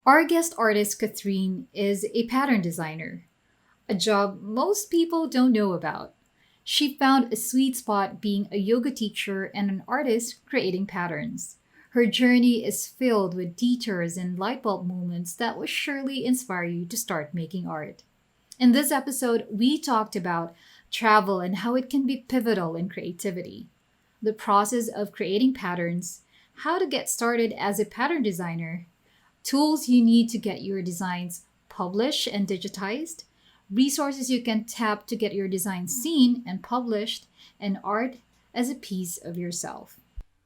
Our guest artist, Cathrin, is a pattern designer, a job most people don't know about. She found a sweet spot being a yoga teacher and an artist creating patterns. Her journey is filled with detours and lightbulb moments that will surely inspire you to start making art. In this episode, we talked about travel and how it can be pivotal in creativity, the process of creating patterns, how to get started as a pattern designer, tools you need to get your designs published and digitized, resources you can tap to get your designs seen and published, and art as a piece of yourself.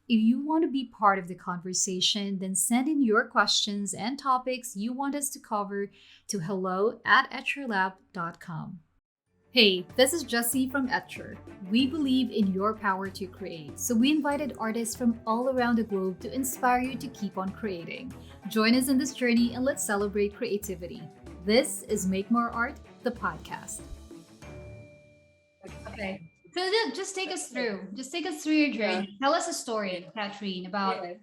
If you want to be part of the conversation, then send in your questions and topics you want us to cover to hello@etcherlab.com. Hey, this is Jessie from Etcher. We believe in your power to create, so we invited artists from all around the globe to inspire you to keep on creating. Join us in this journey and let's celebrate creativity. This is Make More Art, the podcast. Okay. So just take us through. Just take us through your journey. Tell us a story, Cathrin, about how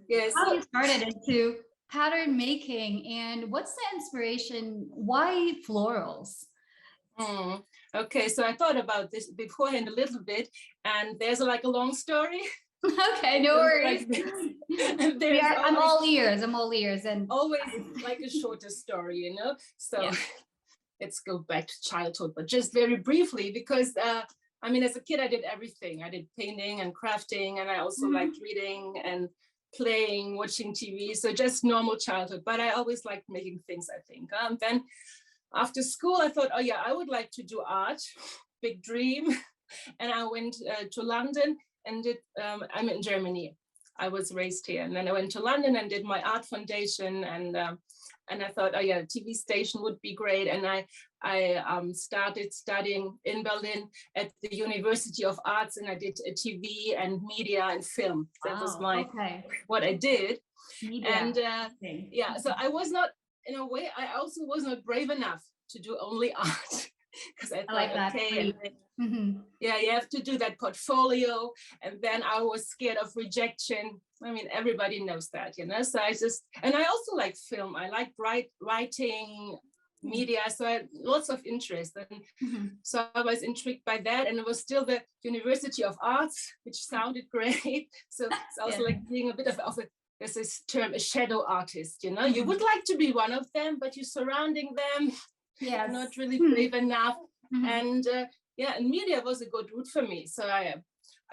you started into pattern making and what's the inspiration? Why florals? Okay, so I thought about this beforehand a little bit, and there's like a long story. Okay, no worries. I'm all ears. And always like a shorter story, So Yeah. let's go back to childhood, but just very briefly, because as a kid, I did everything. I did painting and crafting, and I also liked reading and playing, watching TV. So just normal childhood, but I always liked making things, I think. Then after school, I thought, oh yeah, I would like to do art, big dream. And I went to London and I'm in Germany. I was raised here. And then I went to London and did my art foundation. And I thought, oh yeah, TV station would be great. And I started studying in Berlin at the University of Arts, and I did TV and media and film. That was what I did. Media. And so I was not, in a way, I also was not brave enough to do only art. Because I thought, like that. Okay, you have to do that portfolio. And then I was scared of rejection. Everybody knows that, So I also like film. I like writing, media. So I had lots of interest. And so I was intrigued by that. And it was still the University of Arts, which sounded great. So it's also like being a bit of a, there's this term, a shadow artist, You would like to be one of them, but you're surrounding them. Yes. Not really brave enough. And and media was a good route for me. So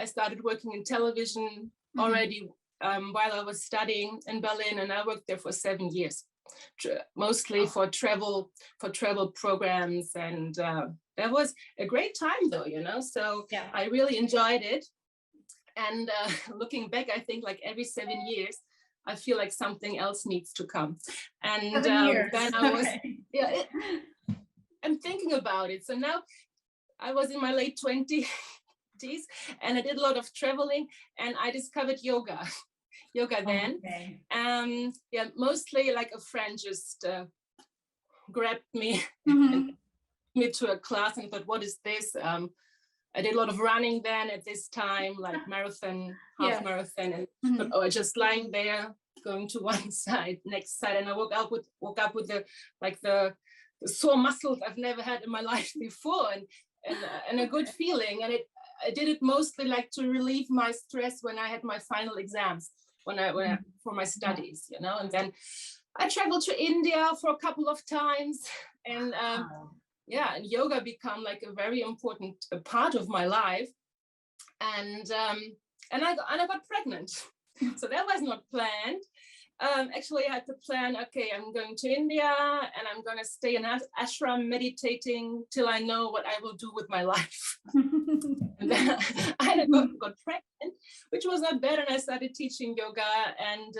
I started working in television already while I was studying in Berlin, and I worked there for 7 years, mostly for travel programs. And that was a great time though, So I really enjoyed it. And looking back, I think like every 7 years, I feel like something else needs to come. And then I was, I'm thinking about it. So now I was in my late 20s and I did a lot of traveling, and I discovered yoga then. Mostly like a friend just grabbed me and me to a class and thought, what is this? I did a lot of running then at this time, like marathon, half marathon, and I just lying there, going to one side, next side, and I woke up with the sore muscles I've never had in my life before, and a good feeling. And I did it mostly like to relieve my stress when I had my final exams, when I for my studies, And then I traveled to India for a couple of times, and and yoga became like a very important part of my life. And I got pregnant. So that was not planned. Actually, I had to plan, okay, I'm going to India and I'm going to stay in ashram meditating till I know what I will do with my life. And then I got pregnant, which was not bad. And I started teaching yoga and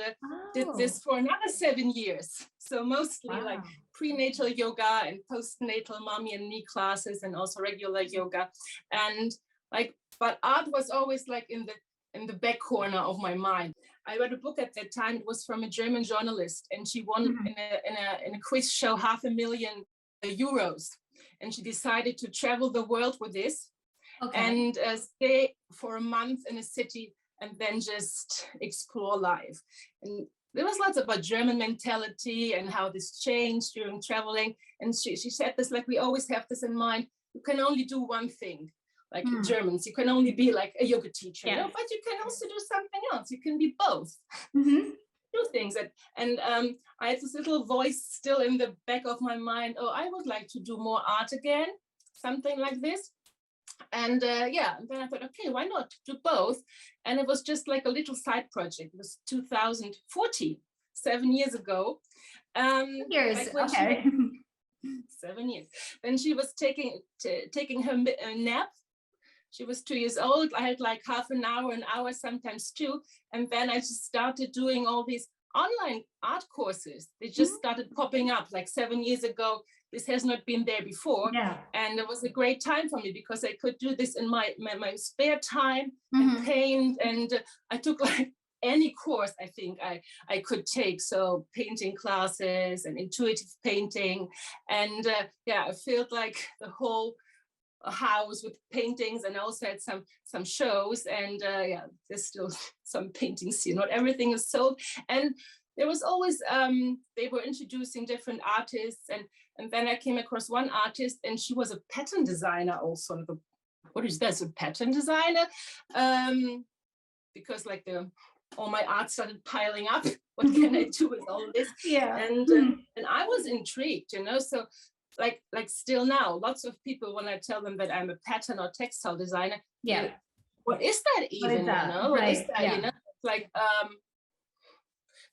did this for another 7 years. So mostly like prenatal yoga and postnatal mommy and me classes, and also regular yoga. And but art was always like in the back corner of my mind. I read a book at that time. It was from a German journalist, and she won in a quiz show €500,000, and she decided to travel the world with this and stay for a month in a city and then just explore life. And there was lots about German mentality and how this changed during traveling. And she said this, like, we always have this in mind. You can only do one thing, like Germans. You can only be like a yoga teacher, you know? But you can also do something else. You can be both. Do things. And I had this little voice still in the back of my mind. Oh, I would like to do more art again, something like this. And and then I thought, okay, why not do both? And it was just like a little side project. It was 2014, 7 years ago. Years, like okay. 7 years. When she was taking her nap, she was 2 years old. I had like half an hour, sometimes two. And then I just started doing all these online art courses. They just started popping up like 7 years ago. This has not been there before. And it was a great time for me because I could do this in my spare time and paint. And I took like any course I think I could take. So painting classes and intuitive painting. And I felt like the whole house with paintings, and also had some shows. And there's still some paintings here. Not everything is sold. And there was always, they were introducing different artists. And then I came across one artist, and she was a pattern designer also. What is that? A pattern designer? Because like all my art started piling up. What can I do with all this? And I was intrigued, you know. So like still now, lots of people, when I tell them that I'm a pattern or textile designer, what is that even? What is that? You know, what is that? You know, like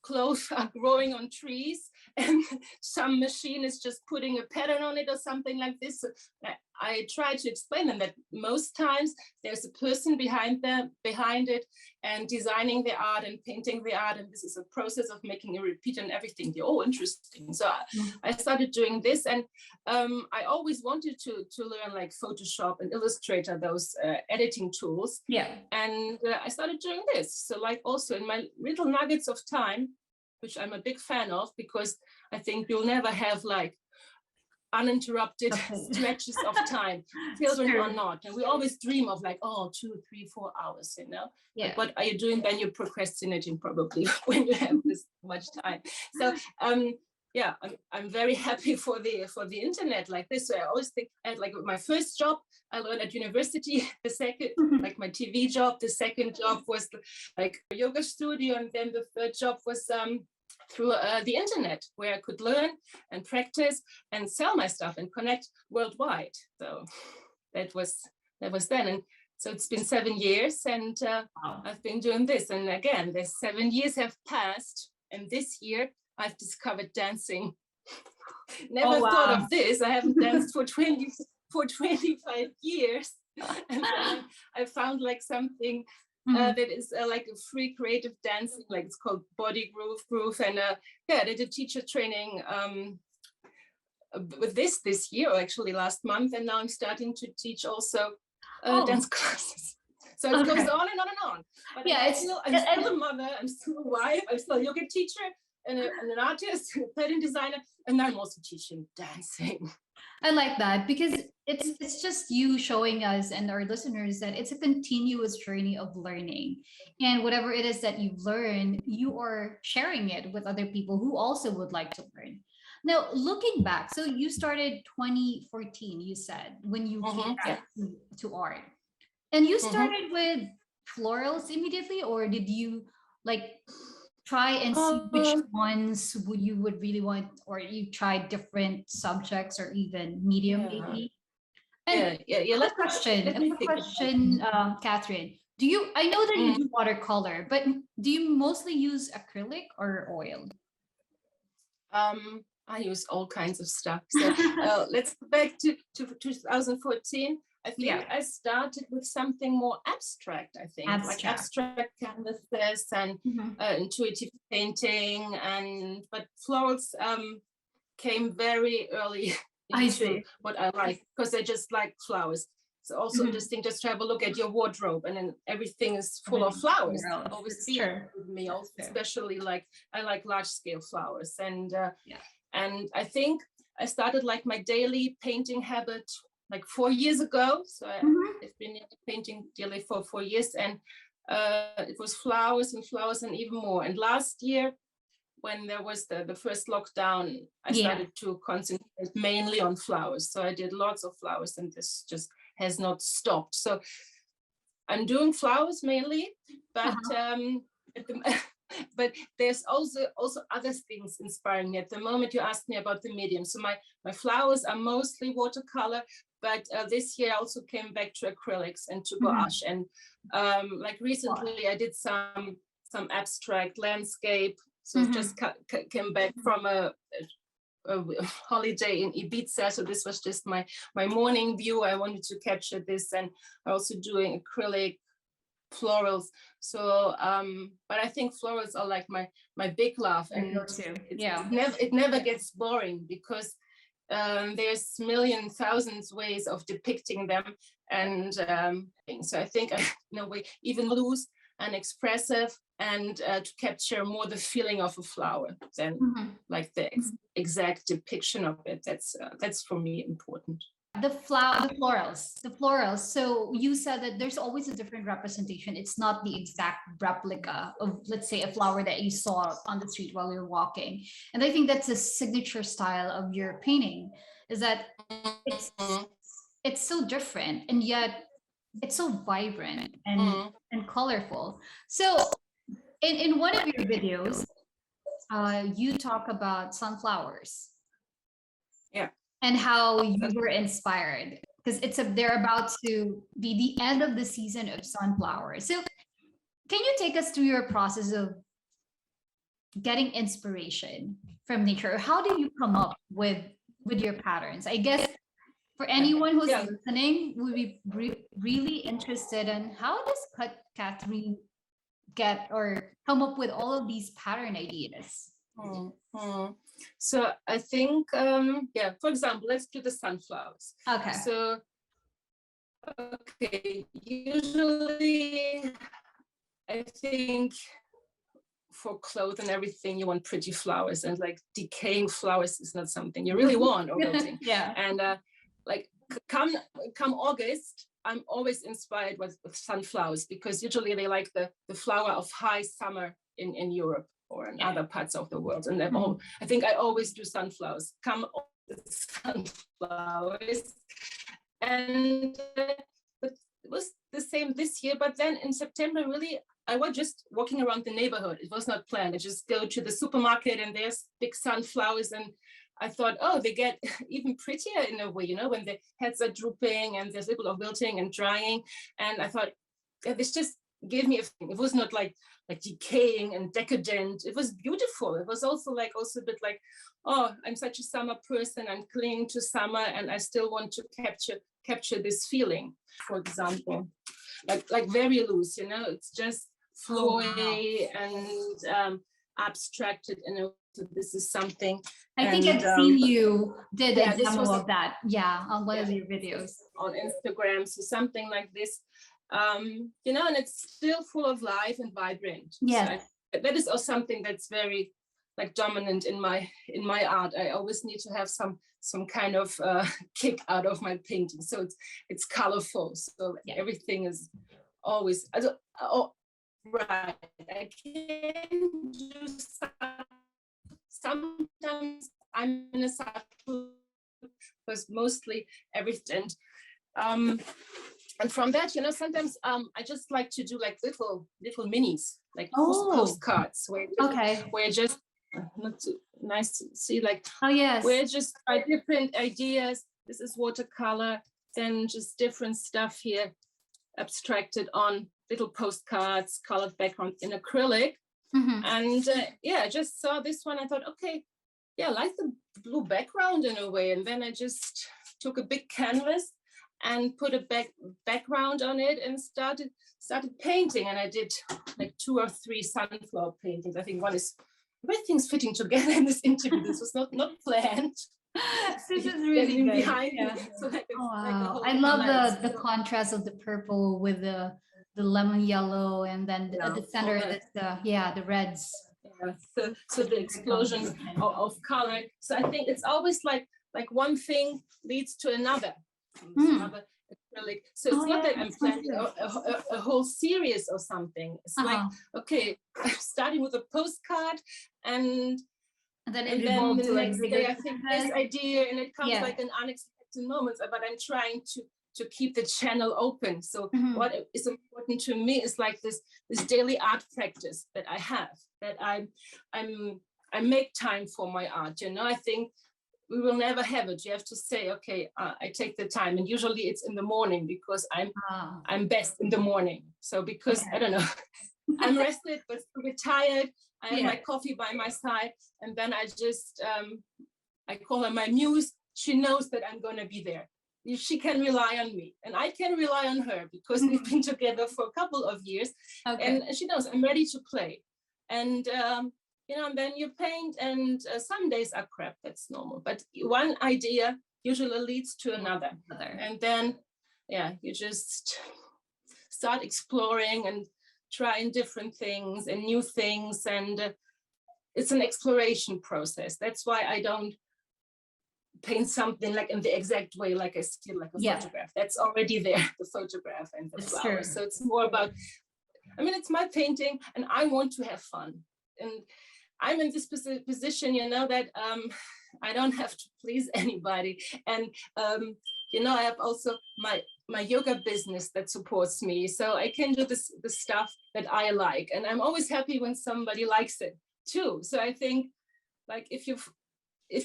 clothes are growing on trees and some machine is just putting a pattern on it or something like this. So I try to explain them that most times there's a person behind it and designing the art and painting the art, and this is a process of making a repeat and everything. They're all interesting. So I started doing this, and I always wanted to learn like Photoshop and Illustrator, those editing tools. And I started doing this. So like also in my little nuggets of time, which I'm a big fan of, because I think you'll never have like uninterrupted stretches of time. Children are not. And we always dream of like, 2, 3, 4 hours, you know? But what are you doing? Then you're procrastinating probably when you have this much time. So I'm very happy for the internet like this. So I always think I had like my first job I learned at university, the second, like my TV job, the second job was like a yoga studio, and then the third job was through the internet, where I could learn and practice and sell my stuff and connect worldwide. So that was then. And so it's been 7 years, and I've been doing this. And again, the 7 years have passed, and this year I've discovered dancing. Never thought of this. I haven't danced for 25 years. And I found like something that is like a free creative dancing, like it's called Body Groove. And I did a teacher training with this year, actually last month. And now I'm starting to teach also dance classes. So it goes on and on and on. But I'm still a mother, I'm still a wife, I'm still a yoga teacher and an artist, a pattern designer, and now I'm also teaching dancing. I like that, because it's just you showing us and our listeners that it's a continuous journey of learning, and whatever it is that you've learned, you are sharing it with other people who also would like to learn. Now, looking back, so you started 2014, you said, when you came back to art, and you started with florals immediately, or did you like try and see which ones you would really want, or you tried different subjects or even medium maybe? And a question, Cathrin, I know that you do watercolor, but do you mostly use acrylic or oil? I use all kinds of stuff. So let's go back to 2014. I think I started with something more abstract, I think. Like abstract canvases and intuitive painting, but florals came very early into what I like, because I just like flowers. It's also interesting just to have a look at your wardrobe, and then everything is full of flowers. Always be with me, also, especially like I like large scale flowers. And I think I started like my daily painting habit like 4 years ago. So I've been painting daily for 4 years, and it was flowers and even more. And last year when there was the first lockdown, I started to concentrate mainly on flowers. So I did lots of flowers, and this just has not stopped. So I'm doing flowers mainly, but but there's also other things inspiring me. At the moment, you asked me about the medium. So my flowers are mostly watercolor, but this year I also came back to acrylics and to gouache. And like recently, I did some abstract landscape. So just came back from a holiday in Ibiza. So this was just my morning view. I wanted to capture this, and also doing acrylic, florals. So but I think florals are like my big love, and it never gets boring, because there's million thousands ways of depicting them. And so I think in a way even loose and expressive, and to capture more the feeling of a flower than like the exact depiction of it. That's for me important. The florals. So you said that there's always a different representation. It's not the exact replica of, let's say, a flower that you saw on the street while you're walking. And I think that's a signature style of your painting, is that it's so different, and yet it's so vibrant and colorful. So in one of your videos, you talk about sunflowers. Yeah. And how you were inspired, because they're about to be the end of the season of sunflowers. So can you take us through your process of getting inspiration from nature? How do you come up with your patterns? I guess for anyone who's listening, would be really interested in how does Cathrin get or come up with all of these pattern ideas? So I think, for example, let's do the sunflowers. Okay. So, usually I think for clothes and everything, you want pretty flowers, and like decaying flowers is not something you really want or wilting. And like come August, I'm always inspired with sunflowers, because usually they like the flower of high summer in Europe or in other parts of the world. And I think I always do sunflowers. Come sunflowers. And it was the same this year, but then in September, really, I was just walking around the neighborhood. It was not planned. I just go to the supermarket, and there's big sunflowers, and I thought, oh, they get even prettier in a way, when the heads are drooping and there's a little of wilting and drying. And I thought, this just gave me a thing. It was not like decaying and decadent. It was beautiful. It was also a bit like, oh, I'm such a summer person. I'm clinging to summer, and I still want to capture this feeling. For example, like very loose, it's just flowy and abstracted in a. So this is something. I think I've seen you did a demo of that. On one of your videos on Instagram. So something like this. And it's still full of life and vibrant. Yeah. So that is also something that's very like dominant in my art. I always need to have some kind of kick out of my painting. So it's colorful. So everything is always right. I can do sometimes I'm in a subtle, because mostly everything. And from that, sometimes I just like to do like little minis, like postcards, where just not too nice to see, like where just by different ideas. This is watercolor, then just different stuff here, abstracted on little postcards, colored background in acrylic. And I just saw this one. I thought, okay, I like the blue background in a way, and then I just took a big canvas and put a background on it and started painting. And I did like 2 or 3 sunflower paintings. I think one is, everything's fitting together in this interview. This was not planned. This is really good. Behind me. So wow. I love the contrast of the purple with the lemon yellow, and then at the center that's the reds. So the explosion of color. So I think it's always like one thing leads to another. Acrylic. So it's not that I'm planning a whole series or something. It's like, okay, I'm starting with a postcard, and then and it then evolved the to like next bigger day I think this idea, and it comes like an unexpected moment, but I'm trying to keep the channel open. So what is important to me is like this daily art practice that I have, that I make time for my art. You know, I think we will never have it. You have to say, okay, I take the time, and usually it's in the morning because I'm best in the morning. So because I don't know, I'm rested but a bit tired. I have my coffee by my side, and then I just I call her my muse. She knows that I'm going to be there. She can rely on me, and I can rely on her because we've been together for a couple of years, and she knows I'm ready to play. And you know, and then you paint, and some days are crap. That's normal. But one idea usually leads to another, and then you just start exploring and trying different things and new things, and it's an exploration process. That's why I don't paint something like in the exact way like I still like a photograph. That's already there, the photograph and the flowers. So it's more about, I mean, it's my painting and I want to have fun. And I'm in this position, you know, that I don't have to please anybody. And, you know, I have also my yoga business that supports me. So I can do the stuff that I like. And I'm always happy when somebody likes it too. So I think like if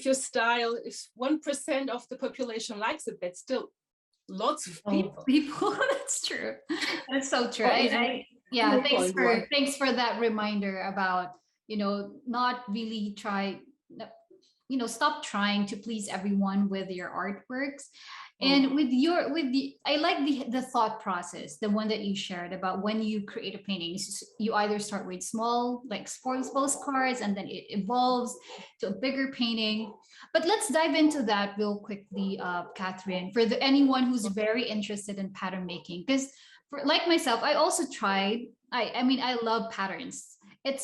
your style, if 1% of the population likes it, that's still lots of people. That's true. That's so true. Thanks for that reminder about, you know, not really stop trying to please everyone with your artworks. And I like the thought process, the one that you shared about when you create a painting, you either start with small, like sports postcards, and then it evolves to a bigger painting. But let's dive into that real quickly, Cathrin, for anyone who's very interested in pattern making. Because like myself, I also tried, I mean, I love patterns.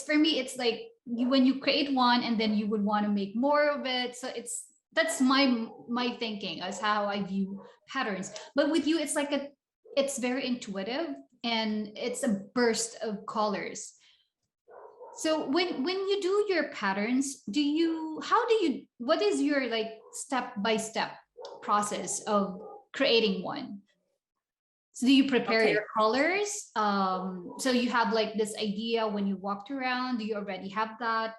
For me, it's like when you create one and then you would want to make more of it. So that's my thinking as how I view patterns. But with you, it's very intuitive and it's a burst of colors. So when you do your patterns, what is your like step-by-step process of creating one? So do you prepare your colors? So you have like this idea when you walked around, do you already have that?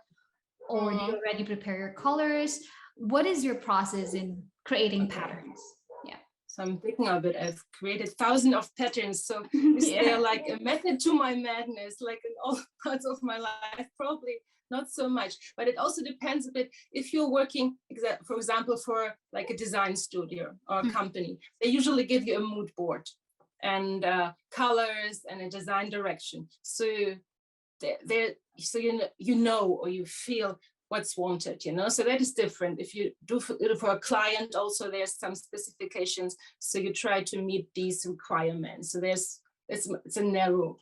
Or do you already prepare your colors? What is your process in creating patterns? Yeah. So I'm thinking of it. I've created thousands of patterns. So is there like a method to my madness, like in all parts of my life? Probably not so much, but it also depends a bit. If you're working, for example, for like a design studio or a company, they usually give you a mood board and colors and a design direction. So you know, or you feel what's wanted, you know, so that is different. If you do for a client, also there's some specifications, so you try to meet these requirements. So it's a narrow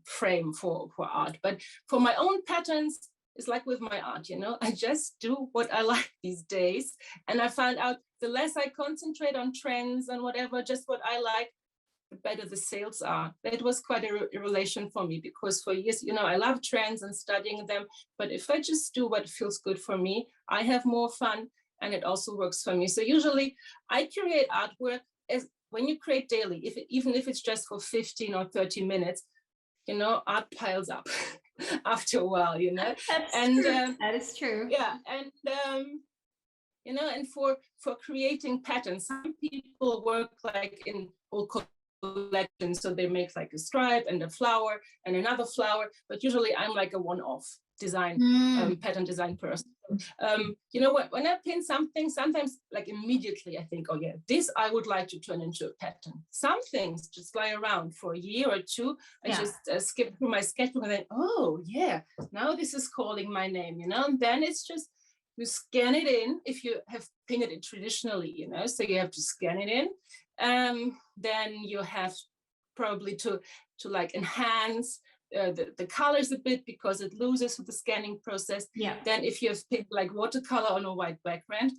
frame for art. But for my own patterns, it's like with my art, you know, I just do what I like these days, and I found out the less I concentrate on trends and whatever, just what I like, the better the sales are. That was quite a relation for me, because for years, you know, I love trends and studying them, but if I just do what feels good for me, I have more fun and it also works for me. So usually I create artwork as when you create daily, even if it's just for 15 or 30 minutes, you know, art piles up after a while, you know. That is true. Yeah, and you know, and for creating patterns, some people work like in all collections, so they make like a stripe and a flower and another flower, but usually I'm like a one-off design pattern design person. You know what, when I paint something, sometimes like immediately I think, oh yeah, this I would like to turn into a pattern. Some things just lie around for a year or two. I just skip through my sketchbook and then, oh yeah, now this is calling my name, you know. And then it's just, you scan it in if you have painted it traditionally, you know, so you have to scan it in. Then you have probably to like enhance the colors a bit, because it loses with the scanning process. Then if you have picked like watercolor on a white background,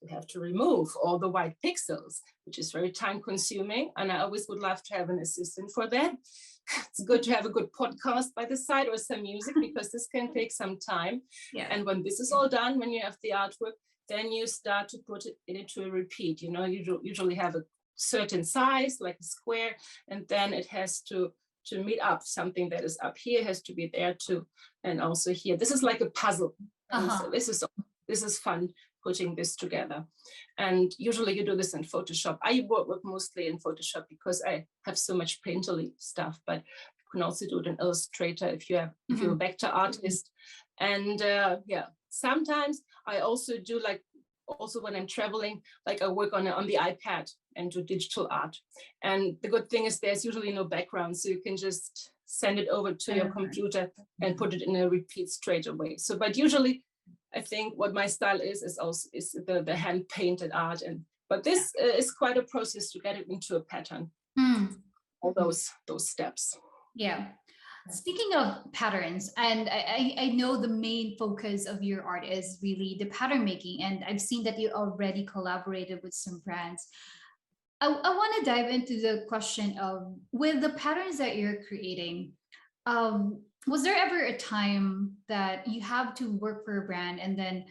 you have to remove all the white pixels, which is very time consuming. And I always would love to have an assistant for that. it's good to have a good podcast by the side or some music, because this can take some time. Yeah. And when this is all done, when you have the artwork, then you start to put it into a repeat. You know, you usually have a certain size, like a square, and then it has to meet up. Something that is up here has to be there too, and also here. This is like a puzzle. So this is fun putting this together. And usually you do this in Photoshop. I work mostly in Photoshop because I have so much painterly stuff, but you can also do it in Illustrator if you're a vector artist. And sometimes I also do, like, also when I'm traveling, like I work on the iPad and do digital art. And the good thing is there's usually no background, so you can just send it over to your computer and put it in a repeat straight away. So, but usually I think what my style is the hand painted art. But this is quite a process to get it into a pattern. All those steps. Yeah. Speaking of patterns, and I know the main focus of your art is really the pattern making, and I've seen that you already collaborated with some brands. I want to dive into the question of, with the patterns that you're creating, was there ever a time that you have to work for a brand and then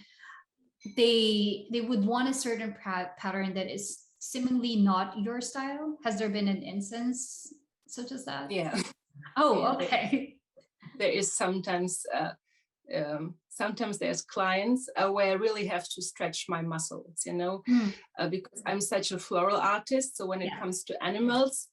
they would want a certain pattern that is seemingly not your style? Has there been an instance such as that? Yeah. Oh, okay. There is sometimes there's clients where I really have to stretch my muscles, you know, because I'm such a floral artist. So when it comes to animals,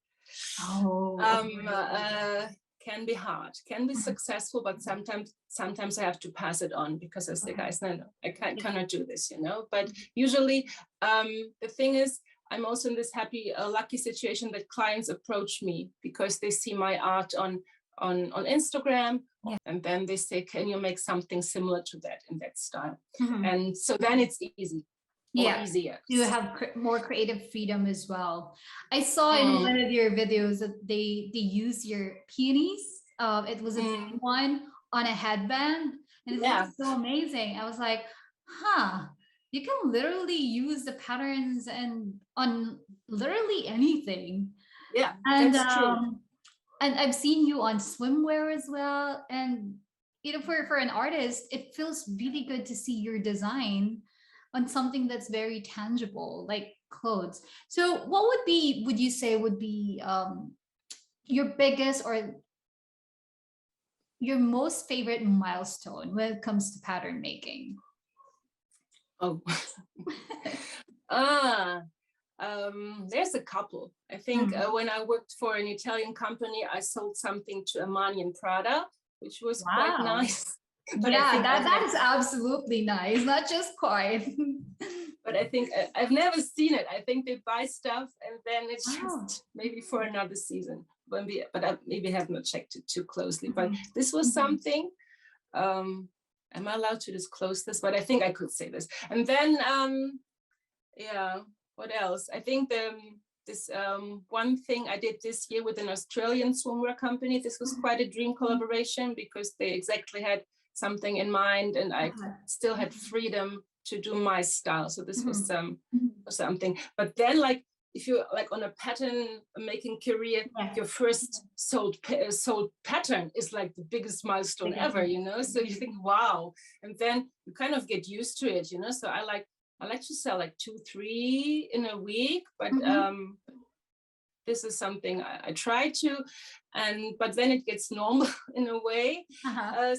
can be hard, can be successful, but sometimes I have to pass it on because I say, guys, no, I cannot do this, you know. But usually the thing is, I'm also in this lucky situation that clients approach me because they see my art on Instagram, and then they say, can you make something similar to that in that style? And so then it's easy. Easier. You have more creative freedom as well. I saw in one of your videos that they use your peonies. It was a big one on a headband, and it was so amazing. I was like, you can literally use the patterns and on literally anything. Yeah, and that's true. And I've seen you on swimwear as well. And you know, for an artist, it feels really good to see your design on something that's very tangible, like clothes. So what would you say would be your biggest or your most favorite milestone when it comes to pattern making? There's a couple. I think when I worked for an Italian company, I sold something to Armani and Prada, which was quite nice. But that is absolutely nice, not just quite. But I think I've never seen it. I think they buy stuff and then it's just maybe for another season. But I maybe have not checked it too closely. But this was something. Am I allowed to disclose this? But I think I could say this. And then, what else? I think this one thing I did this year with an Australian swimwear company. This was quite a dream collaboration because they exactly had something in mind, and I still had freedom to do my style. So this was something. But then, like, if you're like on a pattern making career, your first sold pattern is like the biggest milestone ever, you know. So you think, wow, and then you kind of get used to it, you know. So I like to sell like 2-3 in a week, but this is something I try to, but then it gets normal in a way.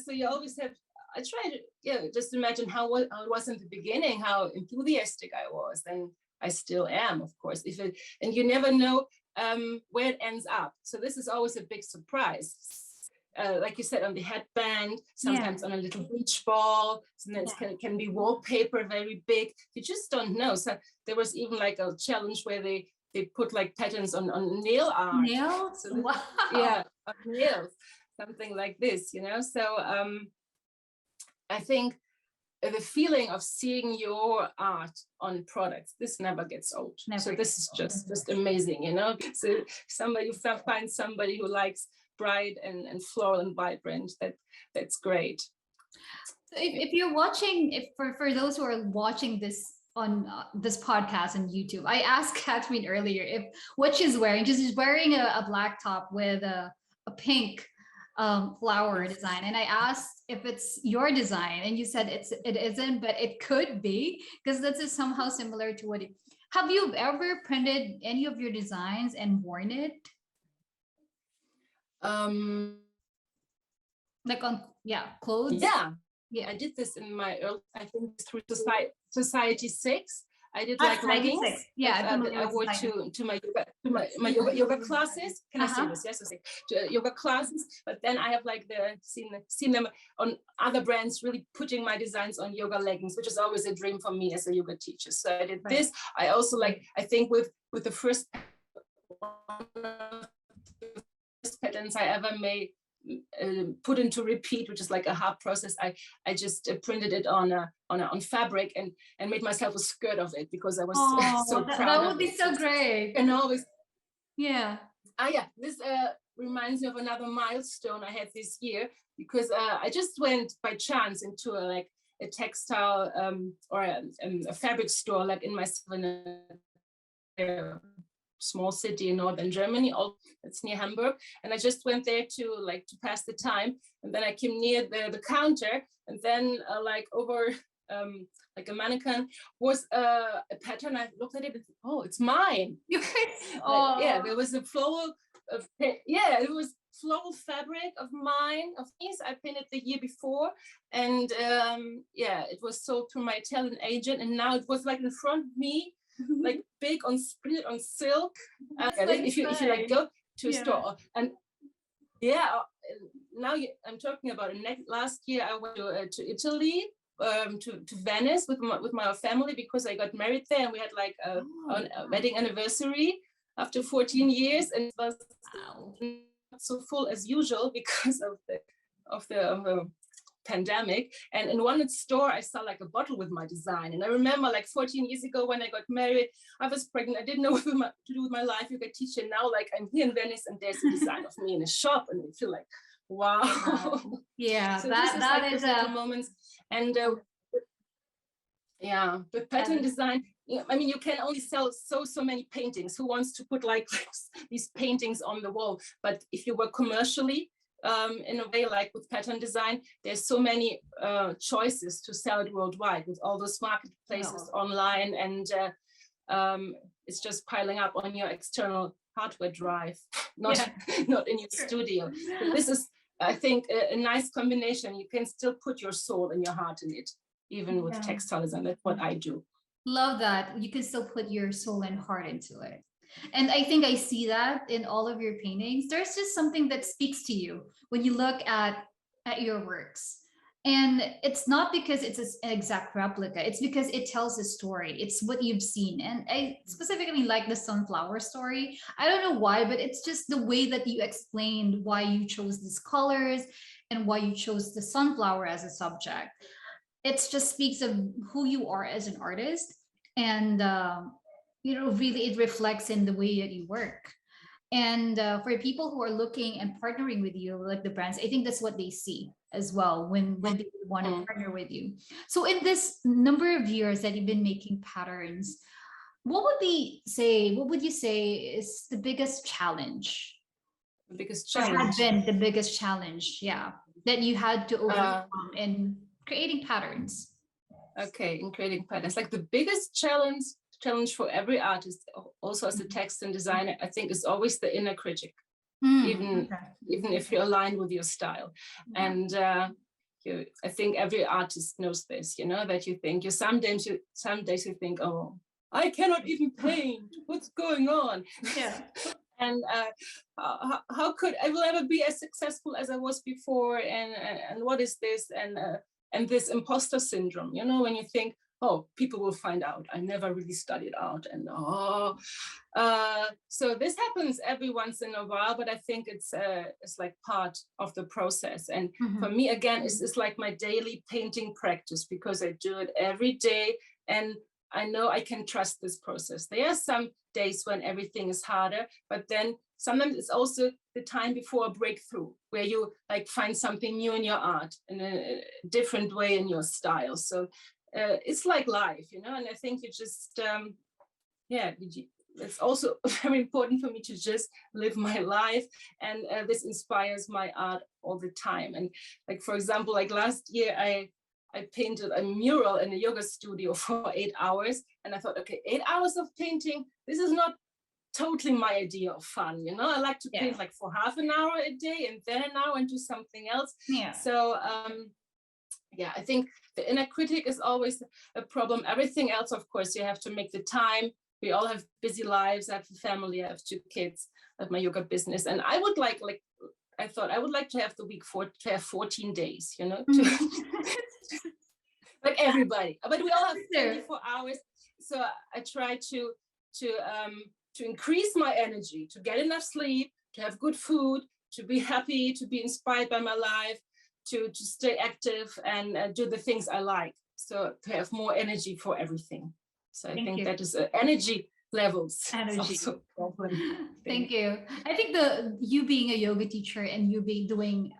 So you always have. I try to just imagine how it was in the beginning, how enthusiastic I was, and I still am, of course. And you never know where it ends up. So this is always a big surprise. Like you said, on the headband, sometimes on a little beach ball, sometimes it can be wallpaper, very big. You just don't know. So there was even like a challenge where they put like patterns on nail art. Nails? So on nails, something like this, you know. So I think the feeling of seeing your art on products, this never gets old. This is just amazing, you know. So you find somebody who likes bright and floral and vibrant, that's great. So if you're watching, for those who are watching this on this podcast on YouTube, I asked Cathrin earlier if what she's wearing. She's wearing a black top with a a pink flower design, and I asked if it's your design, and you said it isn't, but it could be, because this is somehow similar to what it. Have you ever printed any of your designs and worn it? Like on clothes? Yeah, I did this in my early, I think through Society 6. I did like Society leggings. 6. Yeah, I wore to my yoga classes. Can I say this? Yes, I say to yoga classes. But then I have like seen them on other brands really putting my designs on yoga leggings, which is always a dream for me as a yoga teacher. So I did this. I also like, I think with the first patterns I ever made, put into repeat, which is like a hard process. I just printed it on fabric and made myself a skirt of it, because I was so proud. That would be so great. And always, yeah. This reminds me of another milestone I had this year, because I just went by chance into a textile or a fabric store, like in my small city in northern Germany. It's near Hamburg, and I just went there to pass the time. And then I came near the counter, and then over like a mannequin was a pattern. I looked at it and oh, it's mine. Yeah, there was a floral it was floral fabric of mine, of these I painted the year before, and it was sold through my Italian agent, and now it was like in front of me, like big printed on silk. If you like go to a store, and now I'm talking about it. Last year I went to Italy, to Venice with my family, because I got married there, and we had like a wedding anniversary after 14 years, and it was not so full as usual because of the pandemic. And in one store I saw like a bottle with my design, and I remember like 14 years ago when I got married, I was pregnant, I didn't know what to do with my life, yoga teacher. Now like I'm here in Venice, and there's a design of me in a shop, and I feel like wow. Yeah, so that is a moments. And with pattern design, I mean, you can only sell so many paintings. Who wants to put like these paintings on the wall? But if you work commercially, in a way, like with pattern design, there's so many choices to sell it worldwide with all those marketplaces online, and it's just piling up on your external hardware drive, not in your studio. So this is, I think, a nice combination. You can still put your soul and your heart in it, even with textiles, and that's what I do. Love that. You can still put your soul and heart into it. And I think I see that in all of your paintings. There's just something that speaks to you when you look at your works. And it's not because it's an exact replica. It's because it tells a story. It's what you've seen. And I specifically like the sunflower story. I don't know why, but it's just the way that you explained why you chose these colors and why you chose the sunflower as a subject. It just speaks of who you are as an artist. And really it reflects in the way that you work. And for people who are looking and partnering with you, like the brands, I think that's what they see as well when they want to partner with you. So in this number of years that you've been making patterns, what would you say is the biggest challenge? The biggest challenge has been the biggest challenge, that you had to overcome in creating patterns. Okay, in creating patterns, like the biggest challenge for every artist, also as a text and designer, I think is always the inner critic, even if you're aligned with your style. And I think every artist knows this, that you think some days you think, oh, I cannot even paint, what's going on? And how could I will ever be as successful as I was before, and what is this, and this imposter syndrome, when you think, oh, people will find out I never really studied art, and so this happens every once in a while, but I think it's like part of the process. And for me, again, it's like my daily painting practice, because I do it every day, and I know I can trust this process. There are some days when everything is harder, but then sometimes it's also the time before a breakthrough, where you like find something new in your art in a different way in your style. So it's like life, and I think you just it's also very important for me to just live my life, and this inspires my art all the time. And like, for example, like last year, I painted a mural in a yoga studio for 8 hours, and I thought, okay, 8 hours of painting, this is not totally my idea of fun, you know. I like to paint like for half an hour a day, and then an hour and do something else. So yeah, I think the inner critic is always a problem. Everything else, of course, you have to make the time. We all have busy lives. I have a family, I have 2 kids, I have my yoga business, and I would like I thought I would like to have the week to have 14 days, you know, like everybody. But we all have 24 hours, so I try to increase my energy, to get enough sleep, to have good food, to be happy, to be inspired by my life, to stay active and do the things I like. So to have more energy for everything. So I think that is energy levels. Energy. Thank you. I think you being a yoga teacher and you doing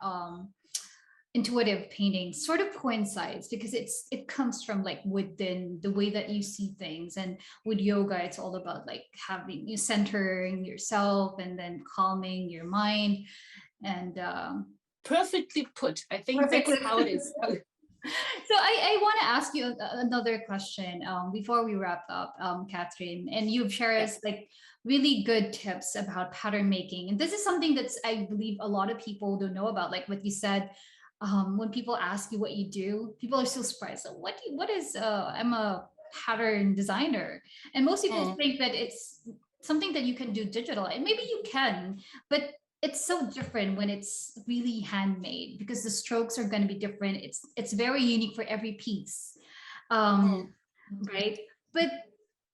intuitive painting sort of coincides, because it comes from like within the way that you see things. And with yoga, it's all about like you centering yourself and then calming your mind. And perfectly put. I think that's how it is. So I want to ask you another question before we wrap up, Cathrin. And you've shared us like really good tips about pattern making. And this is something that's, I believe, a lot of people don't know about. Like what you said, when people ask you what you do, people are so surprised. So what is I'm a pattern designer, and most people think that it's something that you can do digital, and maybe you can, but it's so different when it's really handmade, because the strokes are going to be different. It's very unique for every piece, right? But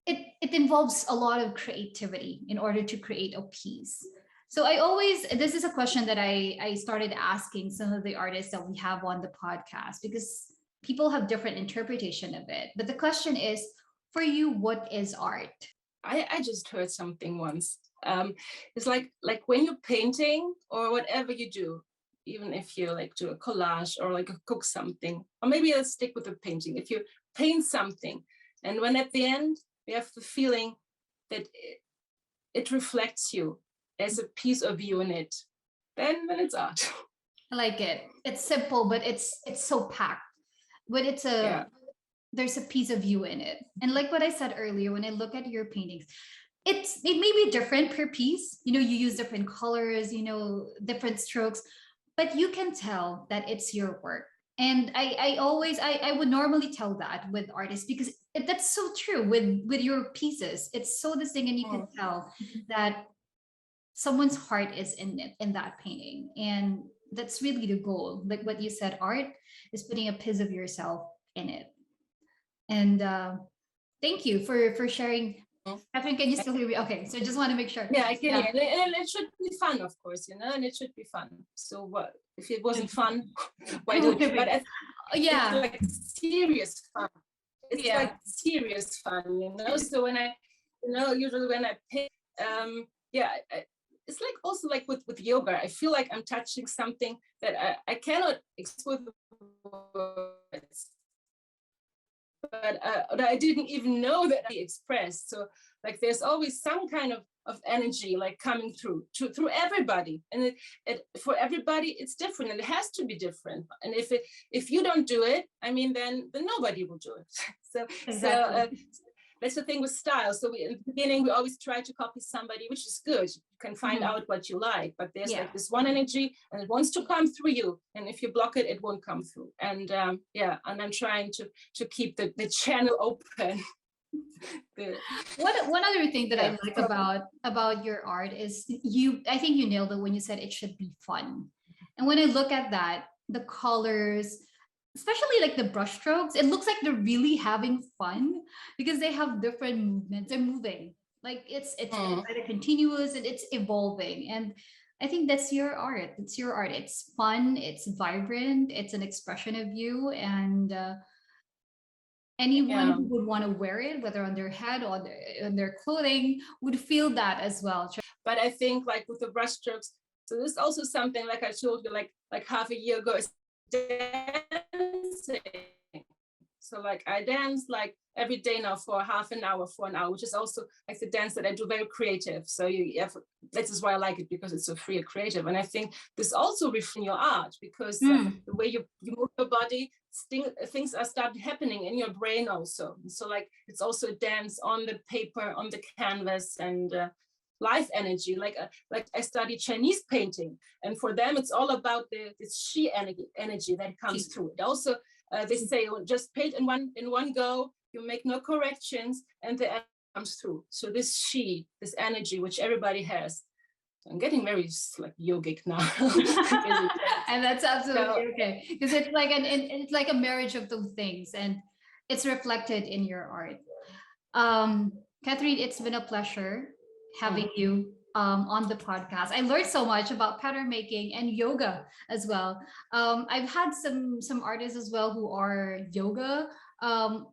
it involves a lot of creativity in order to create a piece. So this is a question that I started asking some of the artists that we have on the podcast, because people have different interpretation of it. But the question is, for you, what is art? I just heard something once. It's like when you're painting or whatever you do, even if you like do a collage or like cook something, or maybe I'll stick with the painting. If you paint something, and when at the end you have the feeling that it reflects you, there's a piece of you in it, then it's art. I like it. It's simple, but it's so packed. But there's a piece of you in it. And like what I said earlier, when I look at your paintings, it may be different per piece. You know, you use different colors, you know, different strokes, but you can tell that it's your work. And I would normally tell that with artists, because that's so true with your pieces. It's so distinct, and you can tell that someone's heart is in it, in that painting. And that's really the goal. Like what you said, art is putting a piece of yourself in it. And thank you for sharing. Cathrin, can you still hear me? Okay, so I just want to make sure. Yeah, I can. And it should be fun, of course, you know, and it should be fun. So what if it wasn't fun? Why do it? But it's like serious fun. It's like serious fun, you know. So when usually when I paint, it's like also like with yoga, I feel like I'm touching something that I cannot express with words. But I didn't even know that I expressed. So like there's always some kind of energy like coming through everybody, and it for everybody it's different, and it has to be different. And if you don't do it, I mean, then nobody will do it. So that's the thing with style. So in the beginning, we always try to copy somebody, which is good. You can find out what you like, but there's like this one energy, and it wants to come through you. And if you block it, it won't come through. And and I'm trying to keep the channel open. One other thing that I like about your art is I think you nailed it when you said it should be fun. And when I look at that, the colors, especially like the brush strokes, it looks like they're really having fun, because they have different movements. They're moving, like it's kind of continuous, and it's evolving. And I think that's your art. It's your art. It's fun, it's vibrant, it's an expression of you. And anyone who would want to wear it, whether on their head or on their clothing, would feel that as well. But I think like with the brush strokes, so this is also something like I told you like half a year ago, is dancing. So like I dance like every day now for half an hour, for an hour, which is also like the dance that I do, very creative. So you have, this is why I like it, because it's so free and creative. And I think this also reflects your art, because the way you move your body, things are start happening in your brain also. So like it's also a dance on the paper, on the canvas, and life energy. Like I study Chinese painting, and for them it's all about this Shi energy that comes through it. Also, they say just paint in one go. You make no corrections, and the energy comes through. So this Shi, this energy, which everybody has. I'm getting very like yogic now. And that's absolutely okay, because it's like it's like a marriage of those things, and it's reflected in your art. Cathrin, it's been a pleasure having you on the podcast. I learned so much about pattern making and yoga as well. I've had some artists as well who are yoga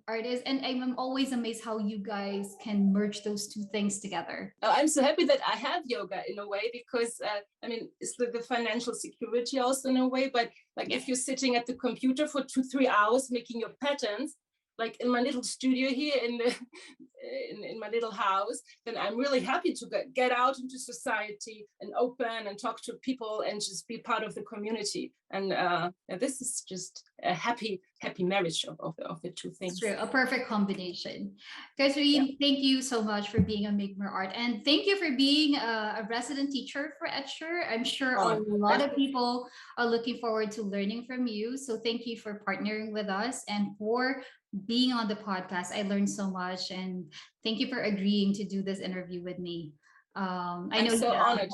artists, and I'm always amazed how you guys can merge those two things together. I'm so happy that I have yoga in a way, because I mean, it's the financial security also in a way, but like if you're sitting at the computer for 2-3 hours making your patterns, like in my little studio here in my little house, then I'm really happy to get out into society and open and talk to people and just be part of the community. And this is just a happy marriage of the two things. It's true, a perfect combination. Cathrin, thank you so much for being on Make More Art, and thank you for being a resident teacher for Etcher. I'm sure a lot of people are looking forward to learning from you. So thank you for partnering with us and for being on the podcast. I learned so much, and thank you for agreeing to do this interview with me. I know I'm so honored.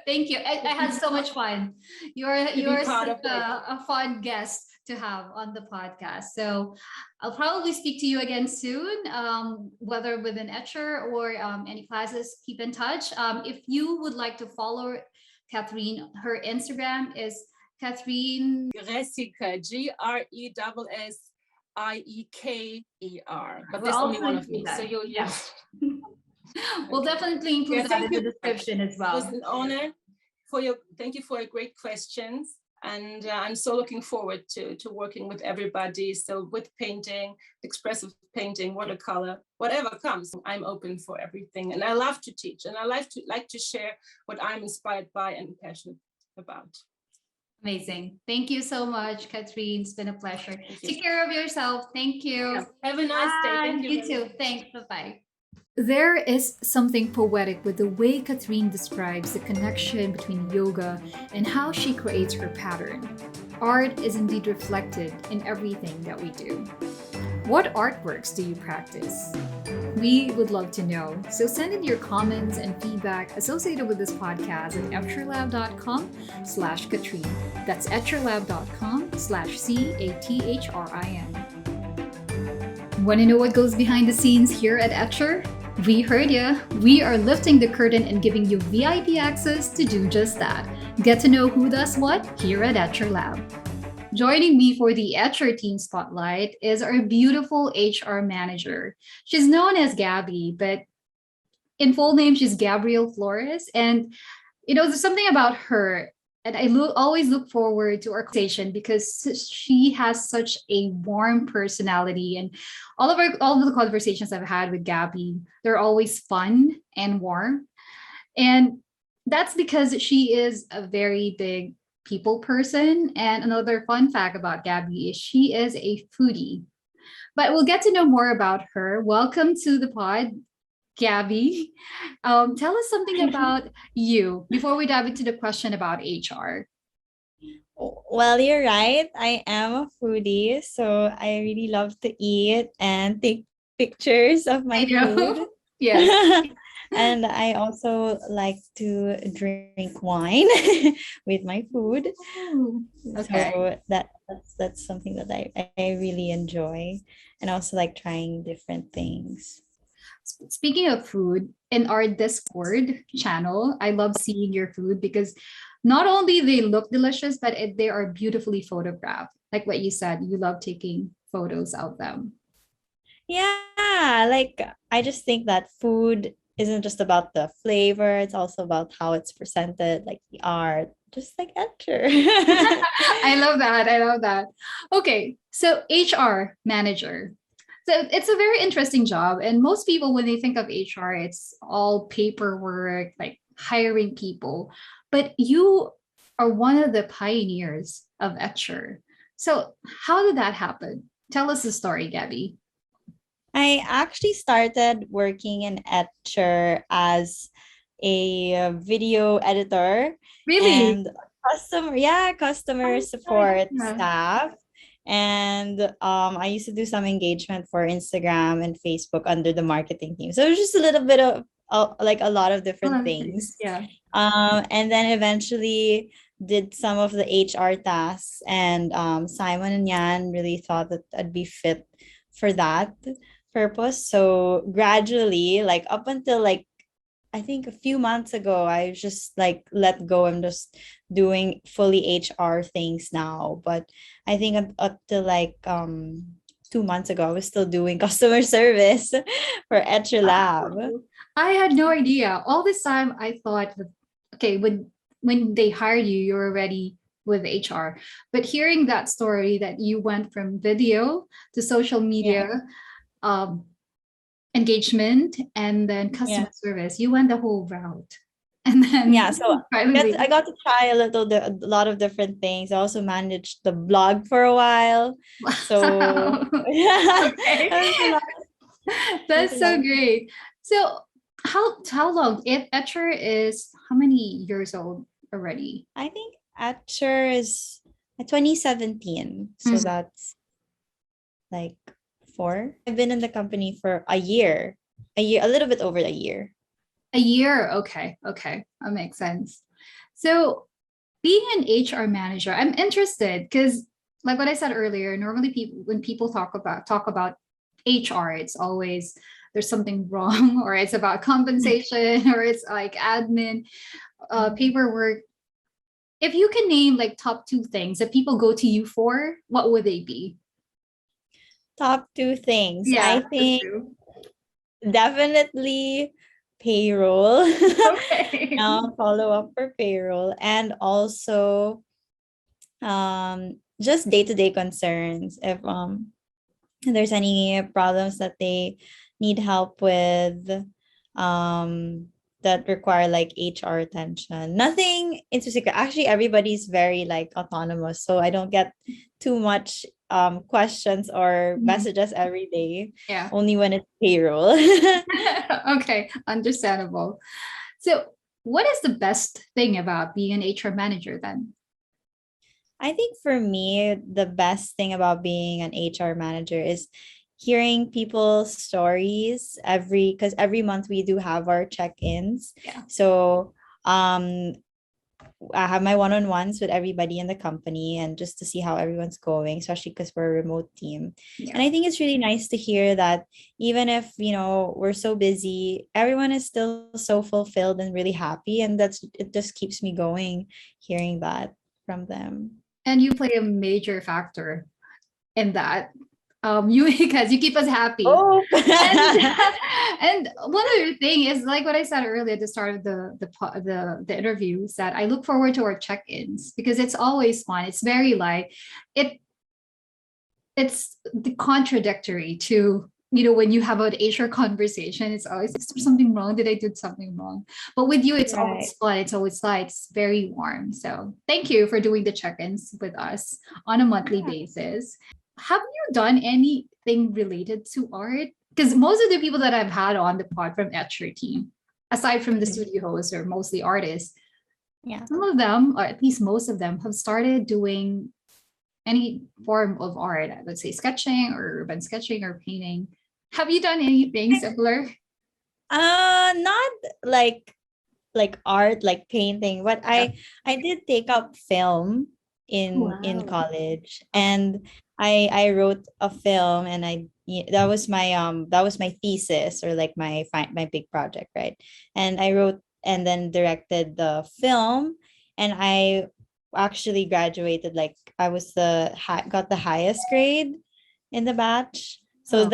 Thank you. I had so much fun. You're such a fun guest to have on the podcast. So I'll probably speak to you again soon, whether within Etcher or any classes. Keep in touch. If you would like to follow Cathrin, her Instagram is Cathrin Gressieker, Gressieker, but there's only one of me. So we'll definitely include that in the description as well. It was an honor thank you for your great questions. And I'm so looking forward to working with everybody. So with painting, expressive painting, watercolor, whatever comes, I'm open for everything. And I love to teach, and I like to share what I'm inspired by and passionate about. Amazing. Thank you so much, Cathrin. It's been a pleasure. Take care of yourself. Thank you. Yeah. Have a nice day. Thank you. You too. Thanks. Bye-bye. There is something poetic with the way Cathrin describes the connection between yoga and how she creates her pattern. Art is indeed reflected in everything that we do. What artworks do you practice? We would love to know. So send in your comments and feedback associated with this podcast at etcherlab.com/Cathrin. That's etcherlab.com/CATHRIN. Want to know what goes behind the scenes here at Etcher? We heard ya. We are lifting the curtain and giving you VIP access to do just that. Get to know who does what here at Etcher Lab. Joining me for the Etcher Team Spotlight is our beautiful HR manager. She's known as Gabby, but in full name, she's Gabrielle Flores. And, there's something about her, and I always look forward to our conversation because she has such a warm personality. And all of the conversations I've had with Gabby, they're always fun and warm. And that's because she is a very big people person. And another fun fact about Gabby is she is a foodie. But we'll get to know more about her. Welcome to the pod, Gabby. Tell us something about you before we dive into the question about HR. Well, you're right. I am a foodie, so I really love to eat and take pictures of my food. Yes. And I also like to drink wine with my food. Okay. So that's something that I really enjoy, and also like trying different things. Speaking of food, in our Discord channel, I love seeing your food because not only they look delicious, but they are beautifully photographed. Like what you said, you love taking photos of them. Yeah, like I just think that food isn't just about the flavor, it's also about how it's presented, like the art, just like Etcher. I love that. I love that. Okay, so HR manager. So it's a very interesting job. And most people, when they think of HR, it's all paperwork, like hiring people. But you are one of the pioneers of Etcher. So how did that happen? Tell us the story, Gabby. I actually started working in Etcher as a video editor Really? and customer support Yeah. staff. And I used to do some engagement for Instagram and Facebook under the marketing team. So it was just a little bit of like a lot of A different lot of things. things. Yeah. And then eventually did some of the HR tasks, and Simon and Yan really thought that I'd be fit for that purpose. So gradually, like up until like I think a few months ago, I just like let go. I'm just doing fully HR things now. But I think up to like 2 months ago, I was still doing customer service for Etcher Lab. Oh, I had no idea. All this time I thought that, okay, when they hired you, you were already with HR. But hearing that story that you went from video to social Yeah. media, um, engagement, and then Yeah. customer service, you went the whole route. And then Yeah, so finally, I got to try a lot of different things. I also managed the blog for a while. So wow. yeah, Okay. that was a lot. That was That's a lot so of great. So how long? Etcher is how many years old already? I think Etcher is 2017. So Mhm. that's like 4. I've been in the company for a little bit over a year. A year. Okay. Okay. That makes sense. So being an HR manager, I'm interested because like what I said earlier, normally people when people talk about HR, it's always there's something wrong or it's about compensation or it's like admin, paperwork. If you can name like top two things that people go to you for, what would they be? Top 2 things. Yeah, I just think two. definitely payroll. Okay. Follow up for payroll, and also just day-to-day concerns. If there's any problems that they need help with, um that require like HR attention. Nothing into secret. Actually, everybody's very like autonomous, so I don't get too much questions or Mhm. messages every day, Yeah. only when it's payroll. Okay, understandable. So, what is the best thing about being an HR manager then? I think for me, the best thing about being an HR manager is hearing people's stories because every month we do have our check-ins. Yeah. So I have my one-on-ones with everybody in the company, and just to see how everyone's going, especially because we're a remote team. Yeah. And I think it's really nice to hear that even if, we're so busy, everyone is still so fulfilled and really happy. And it just keeps me going hearing that from them. And you play a major factor in that. You because you keep us happy. Oh, And and one other thing is like what I said earlier at the start of the interview is that I look forward to our check-ins because it's always fun. It's very light. It it's the contradictory to when you have an HR conversation, it's always is there something wrong? Did I do something wrong? But with you, it's right. always fun. It's always light. It's very warm. So thank you for doing the check-ins with us on a monthly basis. Have you done anything related to art? Because most of the people that I've had on the pod from Etcher team, aside from the studio hosts or mostly artists, Yeah. some of them, or at least most of them, have started doing any form of art, let's say sketching or urban sketching or painting. Have you done anything similar? Not like art, like painting, but Yeah. I did take up film in Wow. college, and I wrote a film, and that was my thesis, or like my big project, right? And I wrote and then directed the film, and I actually graduated, like I was got the highest grade in the batch. So Oh,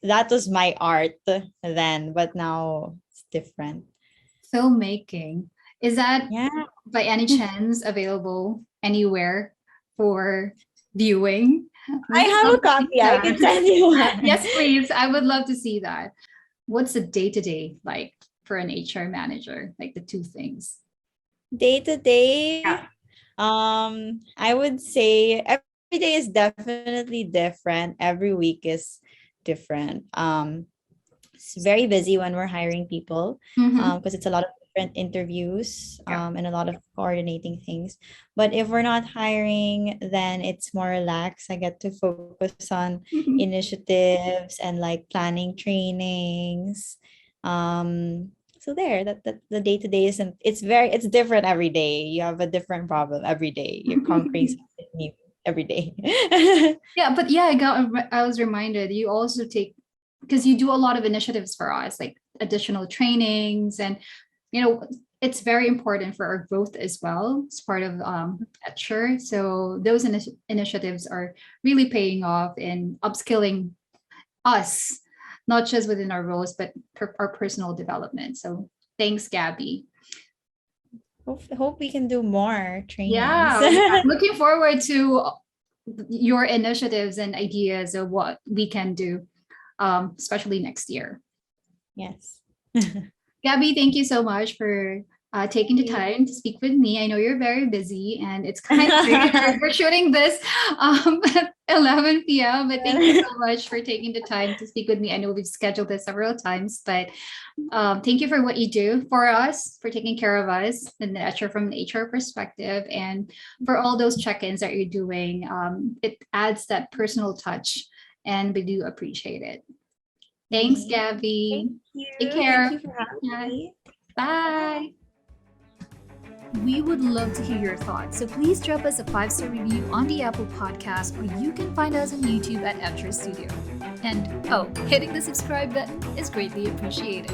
that was my art then, but now it's different. filmmaking. Is that Yeah. by any chance available anywhere for viewing? I have a copy. I can send you one. Yes, please. I would love to see that. What's the day-to-day like for an HR manager? Like the two things. Day to day, Yeah. I would say every day is definitely different. Every week is different. It's very busy when we're hiring people, Mhm. because it's a lot of different interviews, Yeah. and a lot of coordinating things. But if we're not hiring, then it's more relaxed. I get to focus on initiatives and like planning trainings. So there, that the day to day isn't. It's different every day. You have a different problem every day. You're conquering something new every day. Yeah, but yeah, I was reminded you also take, because you do a lot of initiatives for us, like additional trainings, and it's very important for our growth as well. It's part of Etcher. So those initiatives are really paying off in upskilling us, not just within our roles, but our personal development. So thanks, Gabby. Hope we can do more trainings. Yeah, looking forward to your initiatives and ideas of what we can do, especially next year. Yes. Gabby, thank you so much for taking the time to speak with me. I know you're very busy and it's kind of late. We're shooting this at 11 p.m. But thank you so much for taking the time to speak with me. I know we've scheduled this several times, but thank you for what you do for us, for taking care of us in the HR from an HR perspective, and for all those check-ins that you're doing. It adds that personal touch, and we do appreciate it. Thanks, Gabby. Thank you. Take care. Thank you for having me. Bye. We would love to hear your thoughts, so please drop us a 5-star review on the Apple Podcast, or you can find us on YouTube at Etcher Studio. And hitting the subscribe button is greatly appreciated.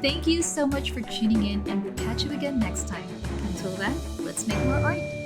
Thank you so much for tuning in, and we'll catch you again next time. Until then, let's make more art.